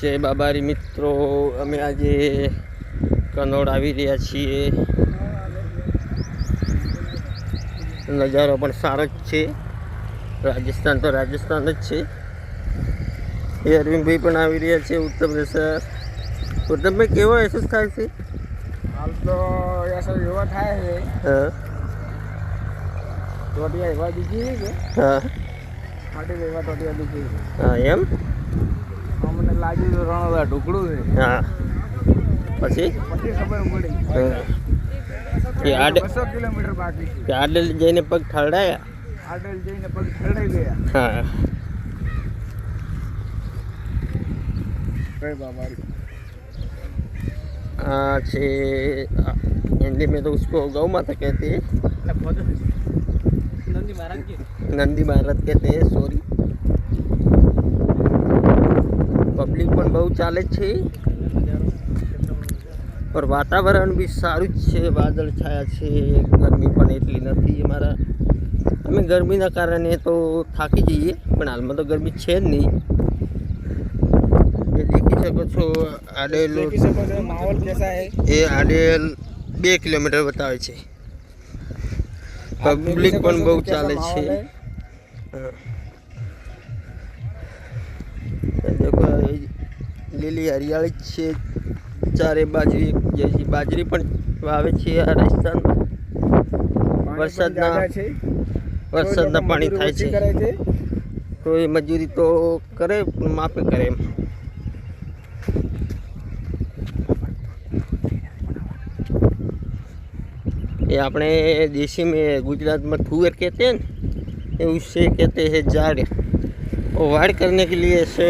जय बाबारी मित्रों, अमे आज कनोड़ आवी रह्या छीए। नजारो पण सारो ज छे। राजस्थान तो राजस्थान ज छे। ये अरविंद भाई पण आवी रह्या छे। उत्तम सर, उत्तम भाई केवो अहसास थाय छे? हाल तो ऐसा एवा थाय छे। हाँ टोटिया एवा बीजी छे। हाँ माटी एवा टोटिया बीजी। हाँ एम अमने लाग्યું તો રણોદા ઢુકડું છે। हाँ પછી ખબર પડી કે આડે 200 કિલોમીટર બાકી છે। કે આડે જઈને પગ ઠરડાયા। આડેલ જઈને પગ ઠરડાઈ ગયા। हाँ કઈ બાબારી छे हिंदी में तो उसको गौ माता कहते हैं, नंदी महाराज कहते हैं। सॉरी, पब्लिक पण बहुत चाले छे और वातावरण भी सारू छे। वादळ छाया छे, गर्मी पण एटली नथी। अमारा अमे गर्मीना कारणे तो थाकी जईए, पण हालमां तो गर्मी छे ज नहीं। ये देखी सको छो आडेल माहौल कैसा है। ये आडेल 2 किलोमीटर बतावे छे। पब्लिक पण बहुत चाले छे। हाँ। देखो લીલી હરિયાળી છે ચારે બાજુ એક જેવી। બાજરી પણ વાવે છે આ રાજસ્થાનમાં। વરસાદના પાણી થાય છે તો એ મજૂરી તો કરે પણ માપે કરે એમ। ये अपने देशी में गुजरात में थुअर कहते हैं, ये उससे कहते हैं जाड़। और वाड़ करने के लिए ऐसे